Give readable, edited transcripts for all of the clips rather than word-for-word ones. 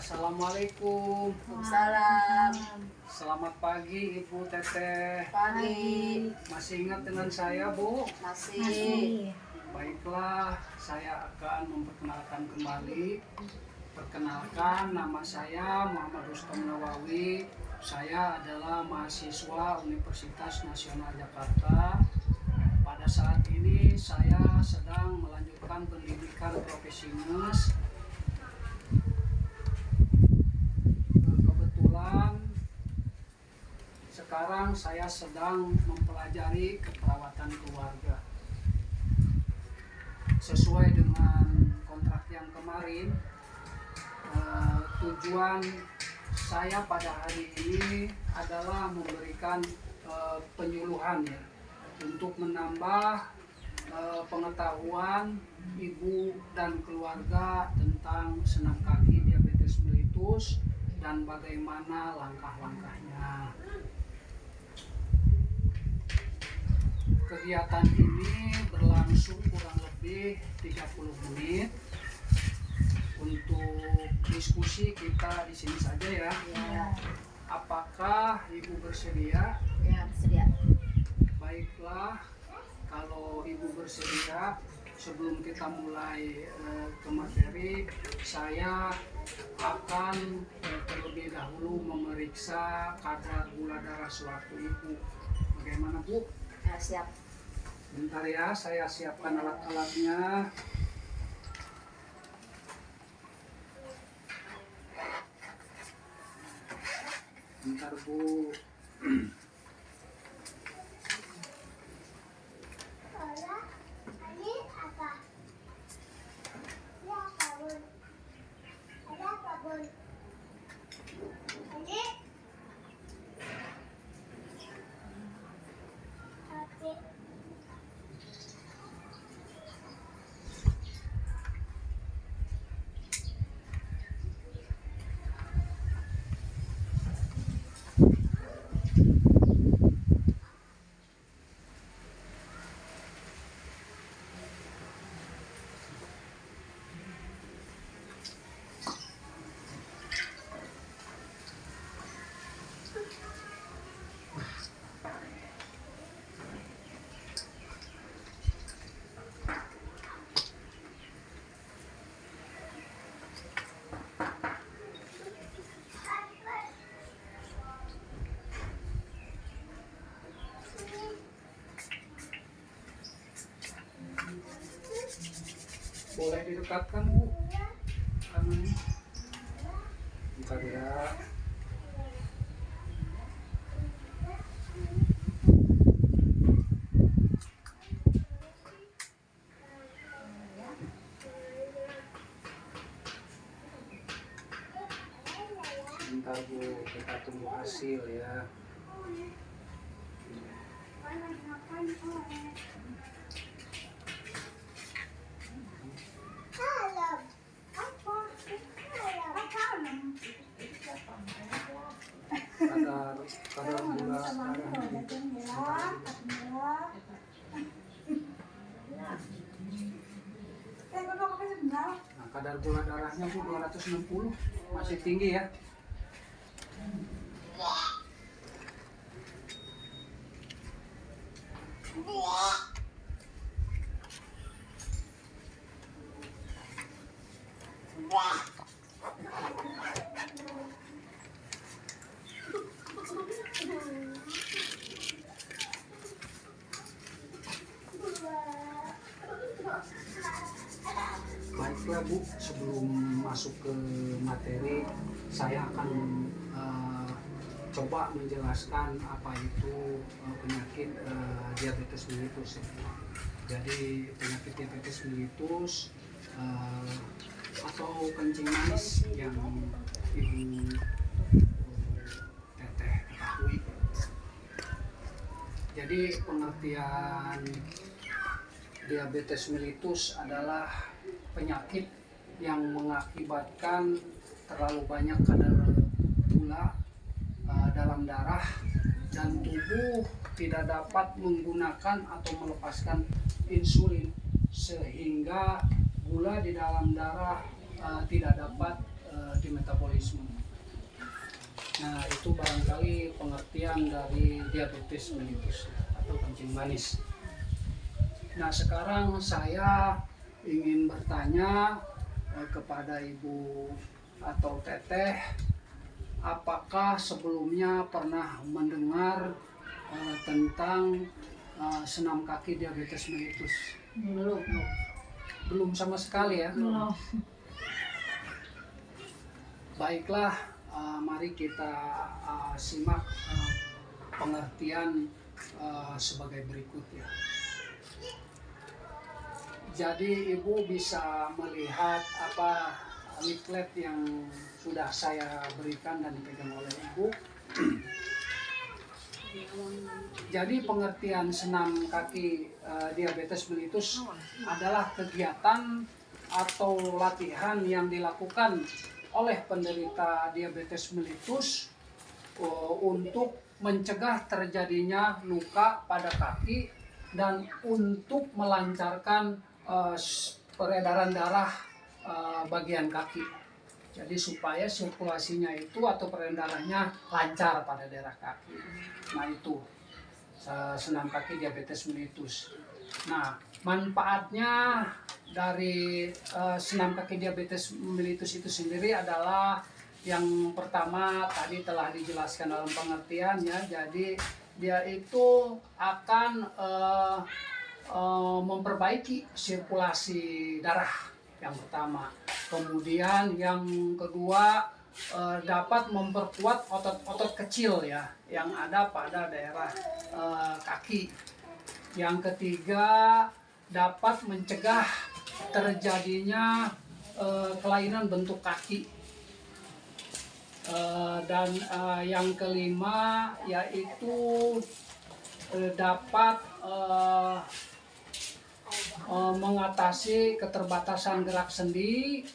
Assalamualaikum. Salam. Selamat pagi Ibu Teteh. Pagi. Masih ingat dengan saya, Bu? Masih. Baiklah, saya akan memperkenalkan kembali. Perkenalkan, nama saya Muhammad Rustam Nawawi. Saya adalah mahasiswa Universitas Nasional Jakarta. Pada saat ini saya sedang melanjutkan pendidikan profesi nurse. Kebetulan sekarang saya sedang mempelajari keperawatan keluarga. Sesuai dengan kontrak yang kemarin, tujuan saya pada hari ini adalah memberikan penyuluhan ya, untuk menambah pengetahuan ibu dan keluarga tentang senam kaki diabetes mellitus dan bagaimana langkah-langkahnya. Kegiatan ini berlangsung kurang lebih 30 menit. Untuk diskusi kita di sini saja ya. Apakah Ibu bersedia? Ya, bersedia. Baiklah, kalau Ibu bersedia, sebelum kita mulai ke materi, saya akan terlebih dahulu memeriksa kadar gula darah sewaktu Ibu. Bagaimana, Bu? Ya, siap. Bentar ya, saya siapkan alat-alatnya. Bentar, Bu. Boleh didekatkan, Bu, tangannya. Bentar ya. Bentar, Bu, kita tunggu hasil ya. Kadar gula darahnya. Nah, kadar gula darahnya Bu 260, masih tinggi ya. Baiklah Bu, sebelum masuk ke materi, saya akan coba menjelaskan apa itu penyakit diabetes mellitus. Jadi penyakit diabetes mellitus atau kencing manis yang Ibu Teteh ketahui. Jadi pengertian diabetes mellitus adalah penyakit yang mengakibatkan terlalu banyak kadar gula dalam darah dan tubuh tidak dapat menggunakan atau melepaskan insulin sehingga gula di dalam darah tidak dapat dimetabolisme pengertian dari diabetes mellitus atau kencing manis. Nah, sekarang saya ingin bertanya kepada Ibu atau Teteh, apakah sebelumnya pernah mendengar tentang senam kaki diabetes mellitus? Belum sama sekali ya? Belum. Baiklah, mari kita simak pengertian sebagai berikut ya. Jadi Ibu bisa melihat apa leaflet yang sudah saya berikan dan dipegang oleh Ibu. Jadi pengertian senam kaki diabetes mellitus adalah kegiatan atau latihan yang dilakukan oleh penderita diabetes mellitus untuk mencegah terjadinya luka pada kaki dan untuk melancarkan peredaran darah bagian kaki. Jadi supaya sirkulasinya itu atau peredaran darahnya lancar pada daerah kaki. Nah, itu senam kaki diabetes mellitus. Nah, manfaatnya dari senam kaki diabetes mellitus itu sendiri adalah yang pertama tadi telah dijelaskan dalam pengertian ya. Jadi dia itu akan memperbaiki sirkulasi darah yang pertama. Kemudian yang kedua dapat memperkuat otot-otot kecil ya yang ada pada daerah kaki. Yang ketiga dapat mencegah terjadinya kelainan bentuk kaki. Dan yang kelima yaitu dapat mengatasi keterbatasan gerak sendi,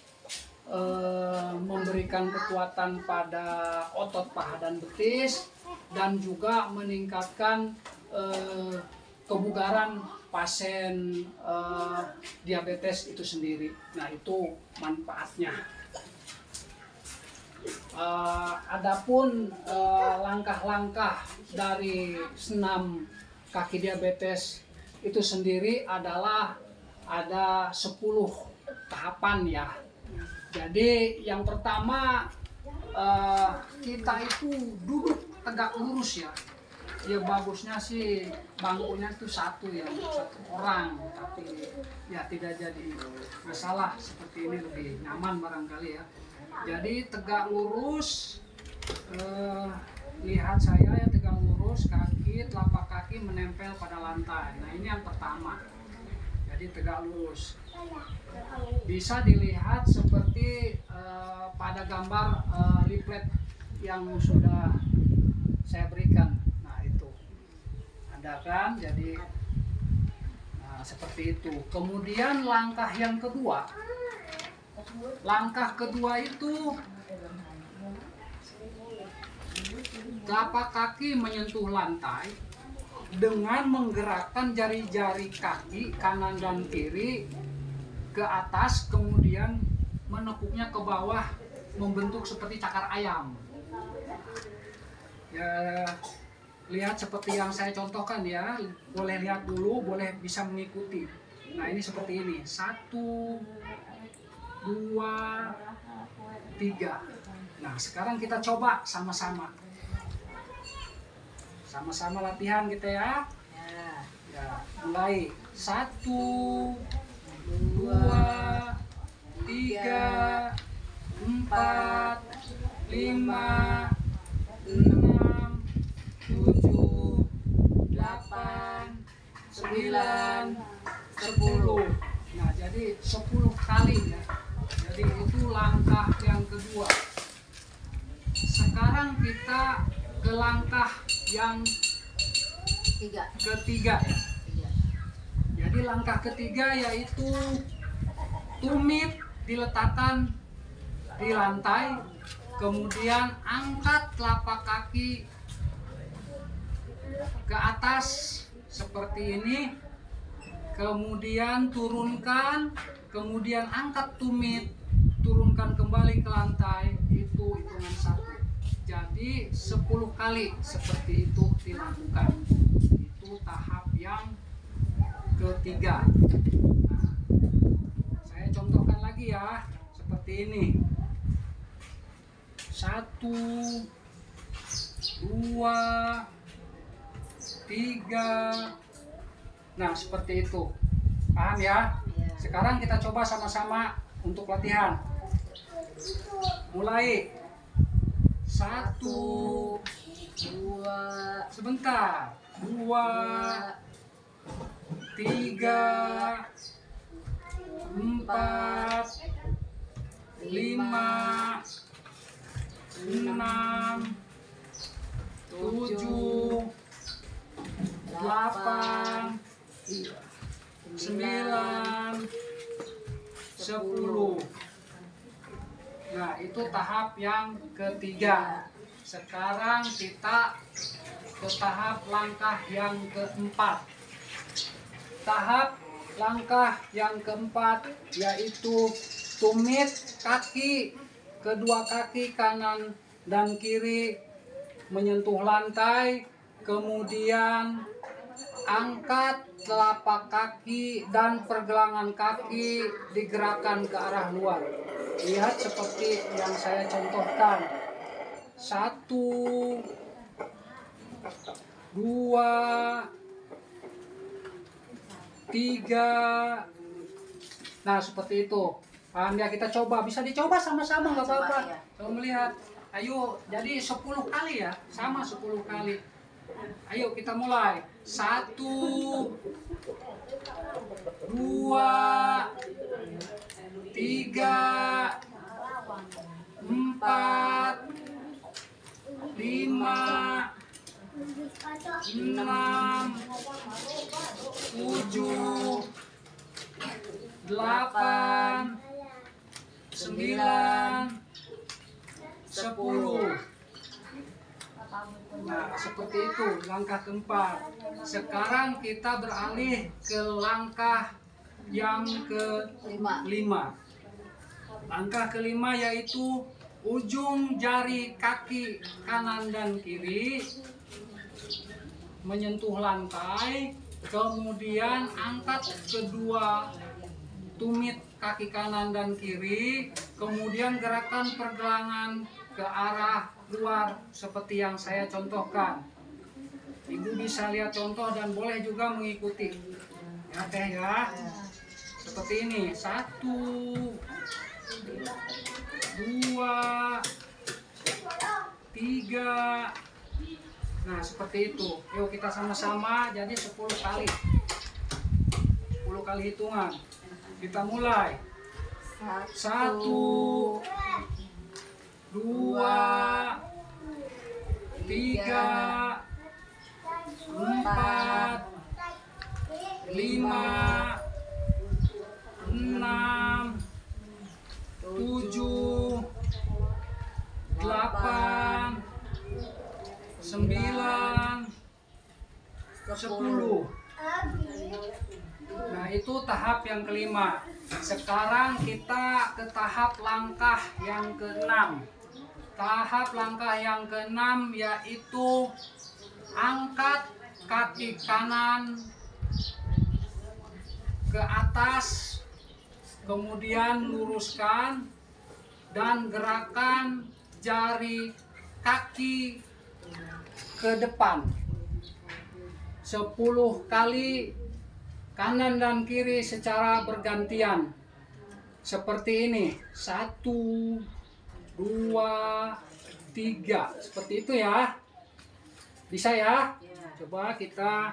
memberikan kekuatan pada otot paha dan betis, dan juga meningkatkan kebugaran pasien diabetes itu sendiri. Nah, itu manfaatnya. Adapun langkah-langkah dari senam kaki diabetes itu sendiri adalah ada 10 tahapan ya. Jadi yang pertama kita itu duduk tegak lurus ya. Ya bagusnya sih bangkunya itu satu orang, tapi ya tidak jadi masalah, seperti ini lebih nyaman barangkali ya. Jadi tegak lurus, lihat saya ya, tegak lurus, kaki telapak kaki menempel pada lantai. Nah, ini yang pertama. Jadi tegak lurus. Bisa dilihat seperti pada gambar leaflet yang sudah saya berikan. Nah, itu ada kan, jadi seperti itu. Kemudian langkah kedua itu telapak kaki menyentuh lantai dengan menggerakkan jari-jari kaki kanan dan kiri ke atas, kemudian menekuknya ke bawah membentuk seperti cakar ayam. Ya, lihat seperti yang saya contohkan ya, boleh lihat dulu, boleh bisa mengikuti. Nah, ini seperti ini, 1, 2, 3. Nah, sekarang kita coba sama-sama latihan kita ya. Ya, mulai 1, 2, 3, 4, 5, 6, 7, 8, 9, 10. Nah, jadi 10 kali ya. Jadi itu langkah yang kedua. Sekarang kita ke langkah yang ketiga ya. Jadi langkah ketiga yaitu tumit diletakkan di lantai, kemudian angkat telapak kaki ke atas seperti ini, kemudian turunkan, kemudian angkat tumit, turunkan kembali ke lantai. Itu hitungan 1. Jadi Jadi 10 kali seperti itu dilakukan. Itu tahap yang ketiga. Nah, saya contohkan lagi ya, seperti ini. 1, 2, 3. Nah, seperti itu. Paham ya? Iya. Sekarang kita coba sama-sama untuk latihan. Mulai. 1, 2, sebentar. 2, 3, 4, 5, 6, 7, 8, 9, 10. Nah, itu tahap yang ketiga. Sekarang kita ke tahap langkah yang keempat. Tahap langkah yang keempat yaitu tumit kaki, kedua kaki kanan dan kiri menyentuh lantai, kemudian angkat telapak kaki dan pergelangan kaki digerakkan ke arah luar. Lihat seperti yang saya contohkan. 1, 2, 3. Nah, seperti itu. Paham ya? Kita coba. Bisa dicoba sama-sama, nggak apa-apa. Coba, ya. Coba melihat. Ayo, jadi 10 kali ya. Sama 10 kali. Ayo kita mulai. 1, 2, 3, 4, 5, 6, 7, 8, 9, 10. Nah, seperti itu langkah keempat. Sekarang kita beralih ke langkah yang kelima. Langkah kelima yaitu ujung jari kaki kanan dan kiri menyentuh lantai, kemudian angkat kedua tumit kaki kanan dan kiri, kemudian gerakan pergelangan ke arah luar seperti yang saya contohkan. Ibu bisa lihat contoh dan boleh juga mengikuti. Ya teh ya. Seperti ini. 1, 2, 3. Nah, seperti itu. Yuk kita sama-sama jadi 10 kali. 10 kali hitungan. Kita mulai. 1, 2, 3, 4, 5, 6, 7, 8, 9, 10. Nah, itu tahap yang kelima. Sekarang kita ke tahap langkah yang keenam. Tahap langkah yang keenam yaitu angkat kaki kanan ke atas, kemudian luruskan dan gerakan jari kaki ke depan 10 kali kanan dan kiri secara bergantian. Seperti ini. 1, 2, 3. Seperti itu ya. Bisa ya? Coba kita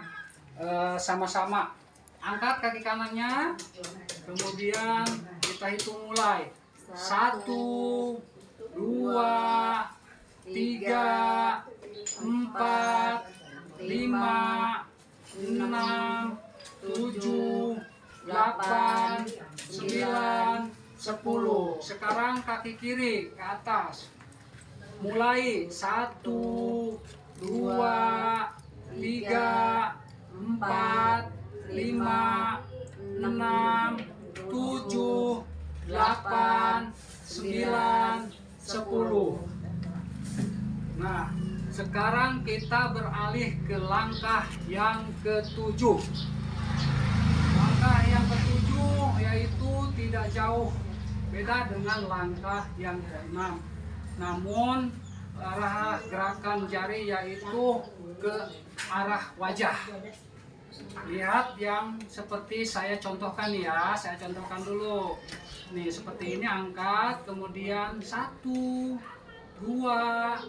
sama-sama angkat kaki kanannya, kemudian kita hitung mulai. 1, 2, 3, 4, 5, 6, 7, 8, 9, 10. Sekarang kaki kiri ke atas. Mulai. 1, 2, 3, 4, 5, 6, 7, 8, 9, 10. Nah, sekarang kita beralih ke langkah yang ketujuh. Langkah yang ketujuh yaitu tidak jauh beda dengan langkah yang keenam. Namun arah gerakan jari yaitu ke arah wajah. Lihat yang seperti saya contohkan ya, saya contohkan dulu. Nih seperti ini, angkat, kemudian 1, 2,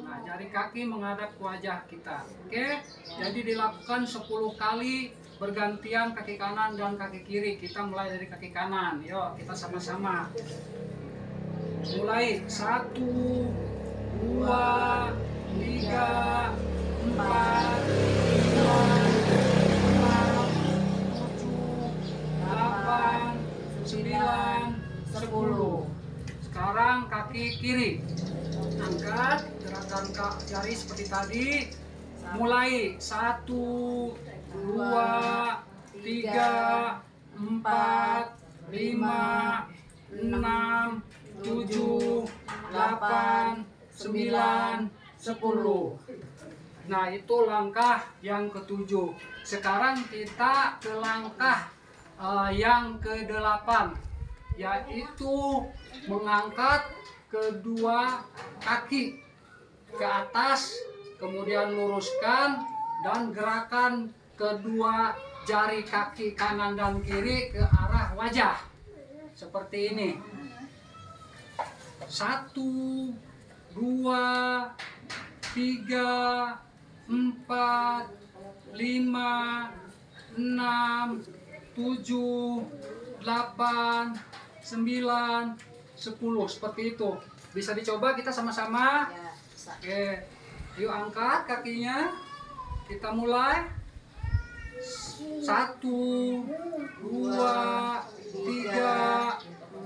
nah jari kaki menghadap ke wajah kita. Oke, jadi dilakukan 10 kali bergantian kaki kanan dan kaki kiri. Kita mulai dari kaki kanan, yuk kita sama-sama. Mulai 1, 2, 3, 4, 10. Sekarang kaki kiri, angkat, gerakan jari seperti tadi. Mulai 1, 2, 3, 4, 5, 6, 7, 8, 9, 10. Nah, itu langkah yang ketujuh. Sekarang kita ke langkah yang ke-8, yaitu mengangkat kedua kaki ke atas, kemudian luruskan dan gerakan kedua jari kaki kanan dan kiri ke arah wajah. Seperti ini. 1, 2, 3, 4, 5, 6, 7, 8, 9, 10. Seperti itu. Bisa dicoba kita sama-sama. Ya, bisa. Oke, yuk angkat kakinya. Kita mulai. 1, 2, 3,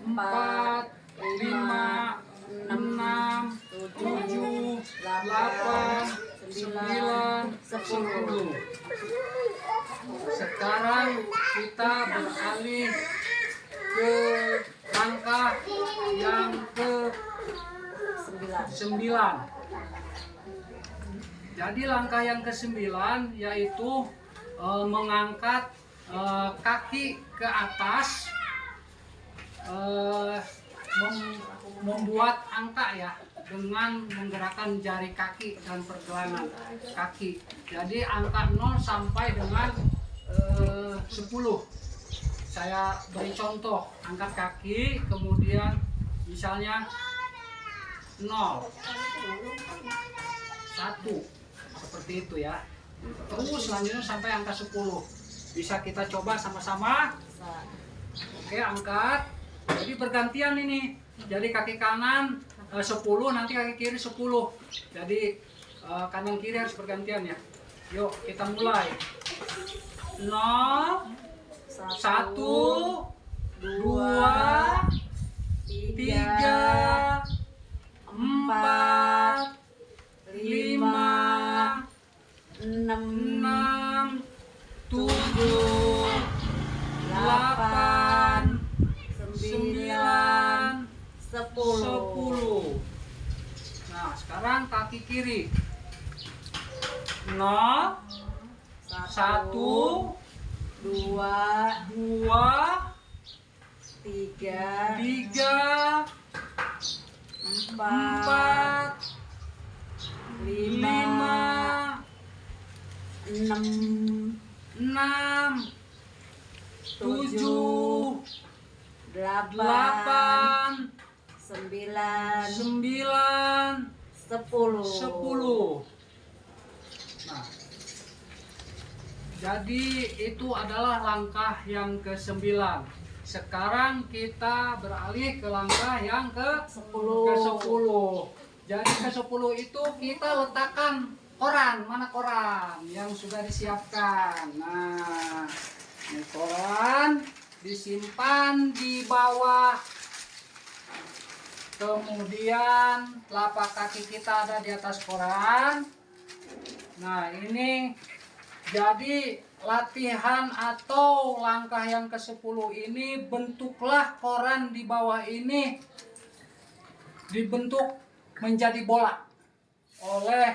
4, 5, 6, 7, 8, 9, 10. Sekarang kita beralih ke langkah yang ke-9. Jadi langkah yang ke-9 yaitu mengangkat kaki ke atas, membuat angka ya, dengan menggerakkan jari kaki dan pergelangan kaki. Jadi angka 0 sampai dengan 10. Saya beri contoh, angkat kaki, kemudian misalnya 0, 1, seperti itu ya. Terus selanjutnya sampai angka 10. Bisa kita coba sama-sama. Oke, angkat. Jadi bergantian ini. Jadi kaki kanan 10, nanti kaki kiri 10. Jadi kanan kiri harus bergantian ya. Yuk kita mulai. 0, 1, 2, 3, 4, 5, 6, 7, 8, 9, 10. Nah, sekarang kaki kiri. 0, 1, 2, 3, 4, 5, 6, 7, 8, 9, 10. Nah, jadi itu adalah langkah yang ke-9. Sekarang kita beralih ke langkah yang ke-10. Jadi ke-10 itu kita letakkan koran. Mana koran yang sudah disiapkan? Nah, ini koran disimpan di bawah. Kemudian telapak kaki kita ada di atas koran. Nah, ini jadi latihan atau langkah yang ke-10 ini, bentuklah koran di bawah ini dibentuk menjadi bola. oleh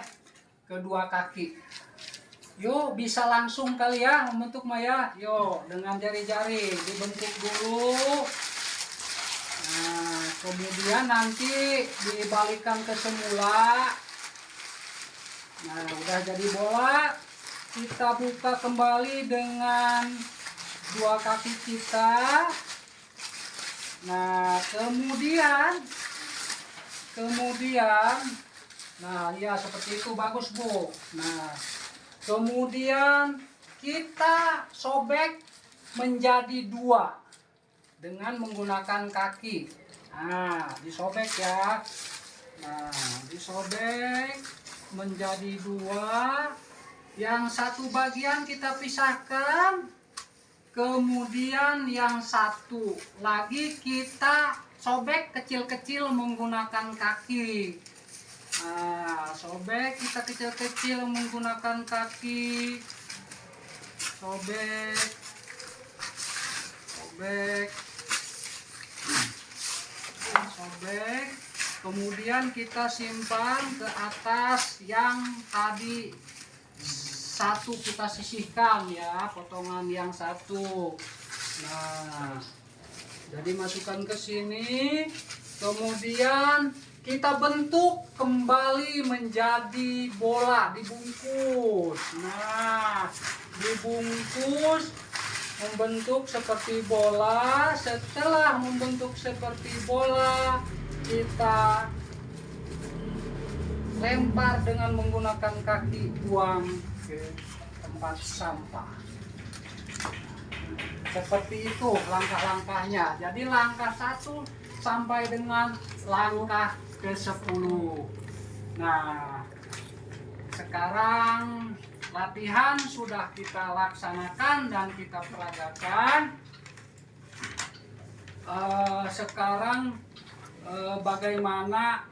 kedua kaki. Yuk, bisa langsung kali ya membentuk Maya. Yuk, dengan jari-jari dibentuk dulu. Nah, kemudian nanti dibalikkan ke semula. Nah, udah jadi bola. Kita buka kembali dengan dua kaki kita. Nah, kemudian, nah ya seperti itu, bagus Bu. Nah, kemudian kita sobek menjadi dua dengan menggunakan kaki. Nah, disobek ya. Nah, disobek menjadi dua. Yang satu bagian kita pisahkan. Kemudian yang satu lagi kita sobek kecil-kecil menggunakan kaki. Nah, sobek kita kecil-kecil menggunakan kaki. Sobek. Kemudian kita simpan ke atas yang tadi satu kita sisihkan ya, potongan yang satu. Nah, jadi masukkan ke sini, kemudian kita bentuk kembali menjadi bola, dibungkus. Nah, dibungkus membentuk seperti bola. Setelah membentuk seperti bola, kita lempar dengan menggunakan kaki, buang ke tempat sampah. Seperti itu langkah-langkahnya. Jadi langkah 1 sampai dengan langkah ke-10. Nah, sekarang latihan sudah kita laksanakan dan kita peragakan. Sekarang bagaimana,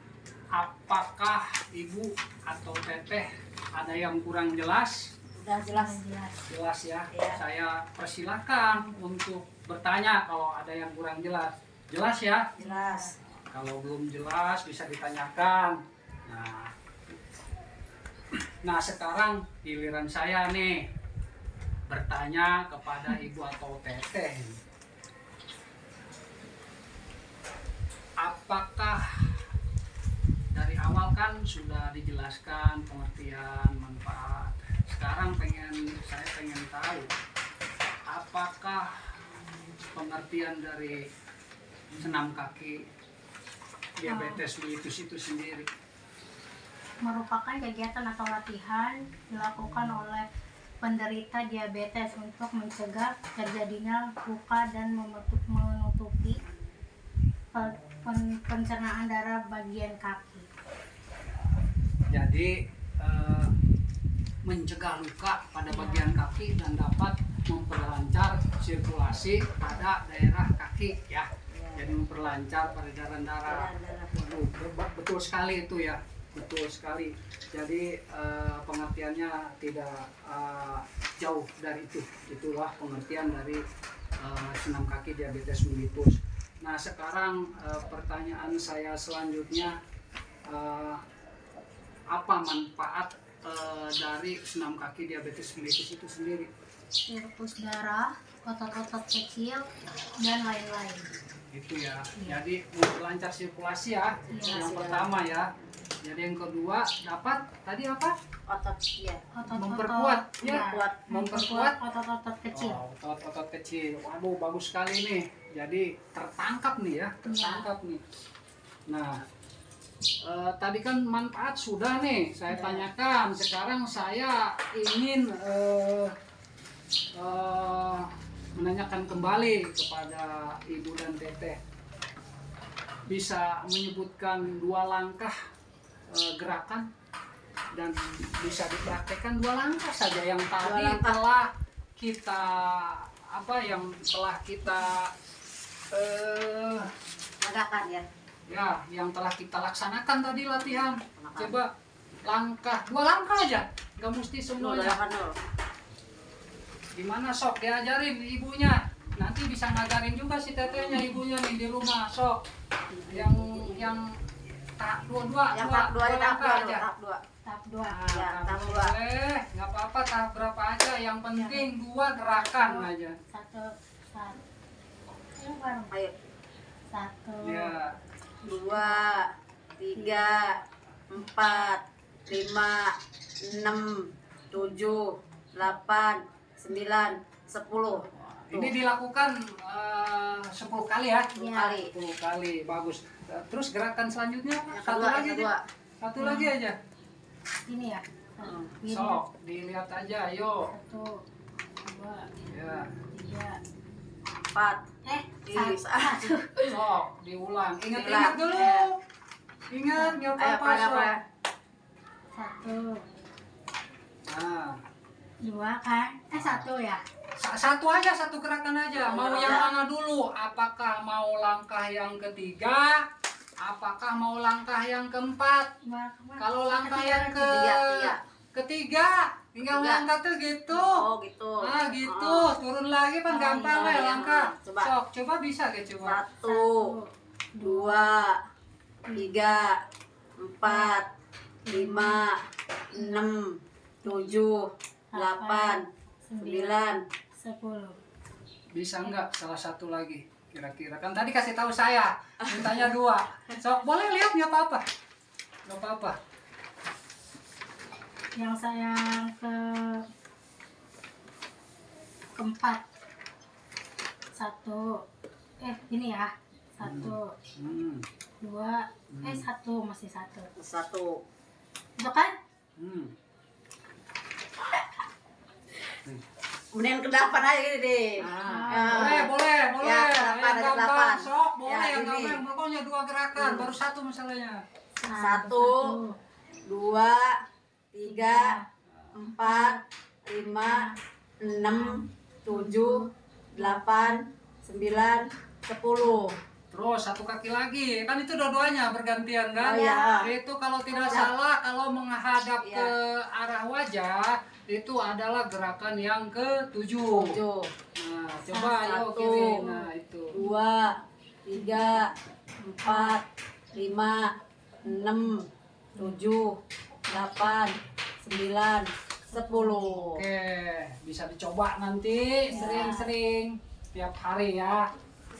apakah Ibu atau Teteh ada yang kurang jelas? Udah jelas. Jelas ya. Iya. Saya persilakan untuk bertanya kalau ada yang kurang jelas. Jelas ya? Jelas. Kalau belum jelas bisa ditanyakan. Nah, sekarang giliran saya nih bertanya kepada Ibu atau Teteh. Apakah dari awal kan sudah dijelaskan pengertian, manfaat. Sekarang saya pengen tahu apakah pengertian dari senam kaki diabetes mellitus itu sendiri merupakan kegiatan atau latihan dilakukan oleh penderita diabetes untuk mencegah terjadinya luka dan menutupi pencernaan darah bagian kaki. Jadi mencegah luka pada bagian kaki dan dapat memperlancar sirkulasi pada daerah kaki ya. Jadi memperlancar peredaran darah. Betul sekali itu ya, betul sekali. Jadi pengertiannya tidak jauh dari itu. Itulah pengertian dari senam kaki diabetes mellitus. Nah, sekarang pertanyaan saya selanjutnya, apa manfaat dari senam kaki diabetes mellitus itu sendiri? Sirkus darah, otot-otot kecil, dan lain-lain. Itu ya. Jadi memperlancar sirkulasi ya. Yang pertama ya. Jadi yang kedua dapat tadi apa? Otot ya. Memperkuat ya. Memperkuat otot-otot kecil. Otot-otot kecil. Waduh, bagus sekali nih. Jadi tertangkap nih ya. Tertangkap nih. Nah, tadi kan manfaat sudah nih saya tanyakan. Sekarang saya ingin menanyakan kembali kepada Ibu dan Teteh. Bisa menyebutkan 2 langkah gerakan dan bisa dipraktekkan 2 langkah saja yang tadi telah kita Legakan ya. Ya, yang telah kita laksanakan tadi latihan. Coba 2 langkah aja, nggak mesti semuanya. Gimana sok diajarin ibunya? Nanti bisa ngajarin juga si tetehnya ibunya nih di rumah sok. Yang tahap dua. Yang tahap 2 aja, tahap 2 aja. tahap 2. Tahap 2. Nah, Ya, tahap tahap dua boleh, nggak apa-apa tahap berapa aja. Yang penting 2 gerakan aja. Satu. Ayo bareng. Ayo. 1, Ya. 2, 3, 4, 5, 6, 7, 8, 9, 10. Ini dilakukan 10 kali ya. 10 Iya. kali. 10 kali, bagus. Terus gerakan selanjutnya apa? Yang Satu kedua, lagi yang aja. kedua. Satu lagi aja. Ini ya. Ini. Sok, dilihat aja, ayo. 1, 2, Ya. 3. 4. Ih, 1. Sok, diulang. Diulang. Ingat dulu. Ya. Ingat, nggak Ayo, apa-apa. apa? Sok. 1, Nah, 2 kan? 1 ya. satu aja, satu gerakan aja. Mau Ya. yang mana dulu? Apakah mau langkah yang ketiga? Apakah mau langkah yang keempat? Kalau langkah yang Tiga. ketiga, tinggal Tiga. ngangkat tuh gitu. Oh, gitu. Nah gitu, turun lagi kan Oh, gampang iya, ya iya. langkah. Coba. Sok, coba bisa ke coba. 1, 2, 3, 4, 5, 6, 7, 8, 9. 10. Bisa nggak salah satu lagi? Kira-kira kan tadi kasih tahu saya, mintanya 2. Sok, boleh lihat nggak apa-apa? Nggak apa-apa. Yang saya keempat. 1. Ini ya. 1, Hmm. 2, 1 masih 1. 1. Itu kan? Hmm. Kemudian ke 8 aja gini deh. Nah, boleh. Ya, Yang delapan, ada gampang, 8. sok, boleh Ya, yang ini. gampang. Pokoknya 2 gerakan, baru 1 masalahnya. 1, 2, 3, 4, 5, 6, 7, 8, 9, 10. Terus 1 kaki lagi, kan itu dua-duanya bergantian kan? Oh, ya. Itu kalau tidak Ya. salah, kalau menghadap Ya. ke arah wajah, itu adalah gerakan yang ke-7. 7, Nah, coba ayo 1, kiri. Nah, itu. 2, 3, 4, 5, 6, 7, 8, 9, 10. Oke, bisa dicoba nanti sering-sering tiap hari ya.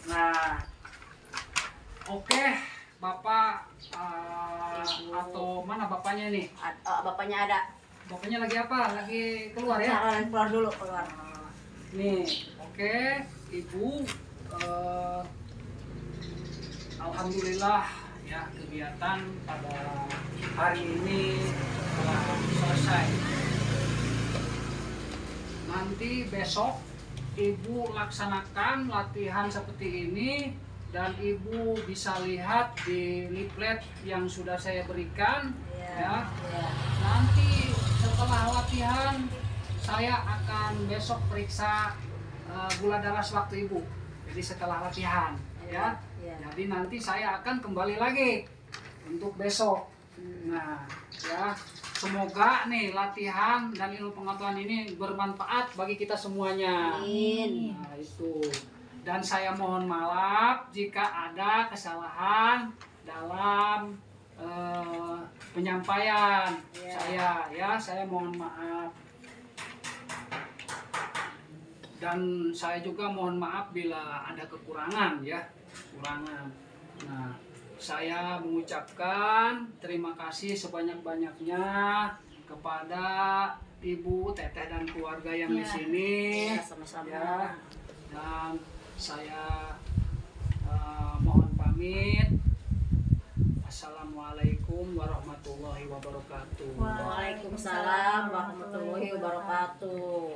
Nah, oke, Bapak atau mana bapaknya nih? Bapaknya ada. Bapaknya lagi apa? Lagi keluar ya? Nah, keluar dulu, keluar. Nih, oke, Ibu. Alhamdulillah ya kegiatan pada hari ini telah selesai. Nanti besok Ibu laksanakan latihan seperti ini dan Ibu bisa lihat di leaflet yang sudah saya berikan ya. Nanti setelah latihan saya akan besok periksa gula darah sewaktu Ibu. Jadi setelah latihan ya. Jadi nanti saya akan kembali lagi untuk besok. Nah, ya semoga nih latihan dan ilmu pengetahuan ini bermanfaat bagi kita semuanya. Amin. Nah, itu. Dan saya mohon maaf jika ada kesalahan dalam penyampaian saya mohon maaf. Dan saya juga mohon maaf bila ada kekurangan ya, kekurangan. Nah, saya mengucapkan terima kasih sebanyak-banyaknya kepada Ibu, Teteh dan keluarga yang di sini. Ya, sama-sama. Ya. Dan saya mohon pamit. Assalamualaikum warahmatullahi wabarakatuh. Waalaikumsalam warahmatullahi wabarakatuh.